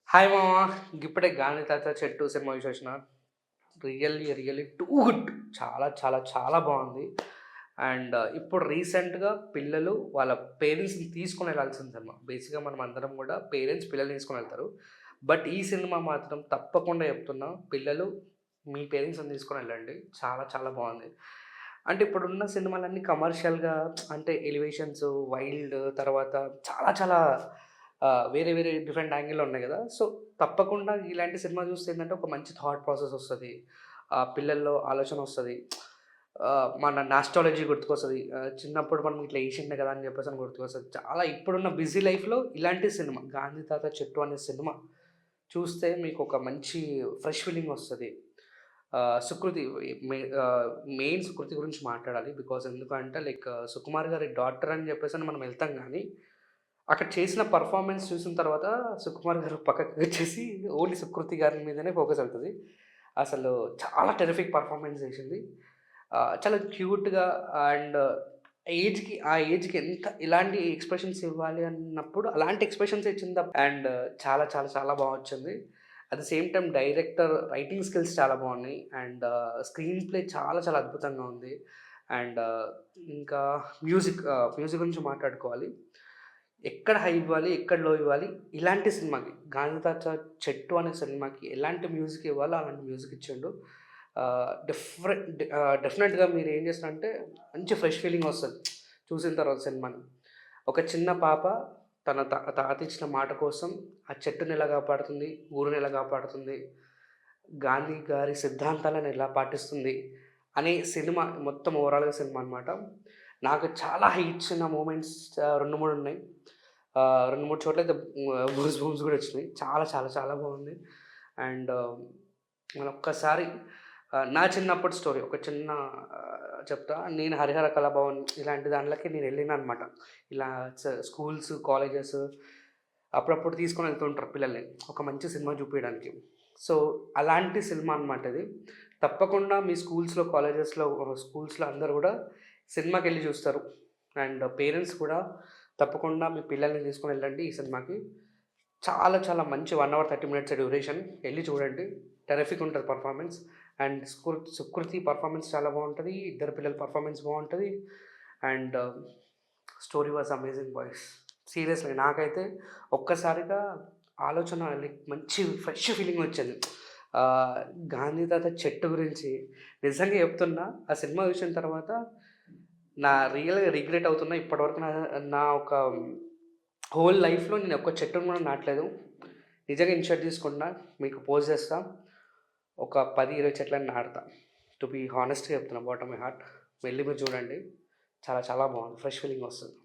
Hi మామ! ఇప్పుడే 'Gandhi Tatha Chettu' cinema చూసొచ్చిన. Really too good. చాలా చాలా చాలా బావుంది. అండ్ ఇప్పుడు రీసెంట్‌గా పిల్లలు వాళ్ళ పేరెంట్స్‌ని తీసుకొని ఎళ్ళాల్సిన సినిమా. బేసిక్‌గా మనం అందరం గూడా పేరెంట్స్ పిల్లల్ని తీసుకొనెళ్తారు. బట్ ఈ సినిమా మాత్రం తప్పకుండా చెప్తున్నా, పిల్లలు మీ పేరెంట్స్‌ని తీసుకొనెళ్ళండి. చాలా చాలా బావుంది. అంటే ఇప్పుడున్న సినిమాలన్నీ కమర్షియల్‌గా అంటే ఎలివేషన్స్, వైల్డ్ తర్వాత చాలా చాలా వేరే వేరే డిఫరెంట్ యాంగిల్‌లో ఉన్నాయి గదా! సో, తప్పకుండా ఇలాంటి సినిమా చూస్తే ఏందంటే ఒక మంచి థాట్ ప్రాసెస్ ఒస్తది. పిల్లల్లో ఆలోచనొస్తది. మన నాస్టాలజీ గుర్తుకొస్తది. చిన్నప్పుడు మనం ఇట్లా ఏషిండే కదా! అని చెప్పేసని గుర్తుకొస్తది. చాలా ఇప్పుడున్న బిజీ లైఫ్‌లో ఇలాంటి సినిమా 'గాంధీ తాత చెట్టు' అనే సినిమా చూస్తే మీకొక మంచి ఫ్రెష్ ఫీలింగొస్తది. సుకృతి మెయిన్ సుకృతి గురించి మాట్లాడాలి. బికాజ్ ఎందుకంటే సుకుమార్ గారి డాటర్ అని చెప్పేసని మనం వెళ్తాం గానీ, అక్కడ చేసిన పెర్ఫార్మన్స్ చూసిన తర్వాత సుకుమార్ గారు పక్కకొచ్చేసి ఓన్లీ సుకృతి గారి మీదనే ఫోకస్ అవుతది. అసలు చాలా టెర్రిఫిక్ పెర్ఫార్మన్స్ చేసింది. చాలా క్యూట్‌గా అండ్ ఆ ఏజ్‌కి ఎలాంటి ఎక్స్‌ప్రెషన్స్ ఇవ్వాలి అన్నప్పుడు అలాంటి ఎక్స్‌ప్రెషన్స్ ఇచ్చింది అండ్ చాలా చాలా చాలా బా వచ్చింది. At the same time director writing skills చాలా బాగున్నాయి. అండ్ స్క్రీన్ ప్లే చాలా చాలా అద్భుతంగా ఉంది. అండ్ ఇంకా మ్యూజిక్ గురించి మాట్లాడుకోవాలి. ఎక్కడ హై ఇవ్వాలి, ఎక్కడ లో ఇవ్వాలి, ఇలాంటి సినిమాకి 'గాంధీ తాత చెట్టు' అనే సినిమాకి ఎలాంటి మ్యూజిక్ ఇవ్వాలో అలాంటి మ్యూజిక్ ఇచ్చిండు. డెఫినెట్‌గా మీరేం చేస్తారంటే మంచి ఫ్రెష్ ఫీలింగ్ వస్తది చూసిన తర్వాత సినిమాని. ఒక చిన్న పాప తన తాత ఇచ్చిన మాట కోసం ఆ చెట్టుని ఎలా కాపాడుతుంది, ఊరిని ఎలా కాపాడుతుంది, గాంధీ గారి సిద్ధాంతాలను ఎలా పాటిస్తుంది అనే సినిమా మొత్తం ఓవరాల్‌గా సినిమా అనమాట. నాకు చాలా హై ఇచ్చిన మూమెంట్స్ 2, 3 ఉన్నాయి. 2, 3 చోట్లయితే గూస్ బంప్స్ గూడా వచ్చినాయి. చాలా చాలా చాలా బాగుంది. అండ్ మరొక్కసారి నా చిన్నప్పటి స్టోరీ ఒక చిన్న చెప్తా. నేను హరిహర కళాభవన్ ఇలాంటి దాంట్లకి నేనెళ్ళిననమాట. ఇలా స్కూల్స్, కాలేజెస్ అప్పుడప్పుడు తీసుకొని వెళ్తుంటారు పిల్లల్ని. ఒక మంచి సినిమా చూపియడానికి. సో, అలాంటి సినిమా అనమాట ఇది. తప్పకుండా మీ స్కూల్స్‌లో అందరూ గూడా సినిమాకెళ్ళి చూస్తారు. అండ్ పేరెంట్స్ కూడా తప్పకుండా మీ పిల్లల్ని తీసుకొనెళ్ళండి ఈ సినిమాకి. చాలా చాలా మంచి 1 అవర్ 30 మినిట్స్ డ్యూరేషన్. ఎళ్లి చూడండి. టెర్రిఫిక్ ఉంటది పెర్ఫార్మన్స్. అండ్ సుకృతి పెర్ఫార్మన్స్ చాలా బావుంటది. ఇద్దరు పిల్లల పెర్ఫార్మన్స్ బావుంటది. And story was amazing boys. Seriously నాకైతే ఒక్కసారిగా ఆలోచన మంచి ఫ్రెష్ ఫీలింగొచ్చింది. ఆహ్, గాంధీ తాత చెట్టు గురించి నిజంగా చెప్తున్నా ఆ సినిమా చూసిన తర్వాత రియల్‌గా రిగ్రెట్ అవుతున్నా. ఇప్పటివరకు నా నా ఒక హోల్ లైఫ్‌లో నేను ఒక్క చెట్టును కూడా నాటలేదు. నిజంగా ఇనిషియేట్ తీసుకుంటున్నా. మీకు పోస్ట్ చేస్తా. ఒక 10, 20 చెట్లని నాటుతా. టు బీ హానెస్ట్‌గా చెప్తున్నా బాటమ్ మై హార్ట్. వెళ్లి మీరు చూడండి. చాలా చాలా బావుంది. ఫ్రెష్ ఫీలింగొస్తది.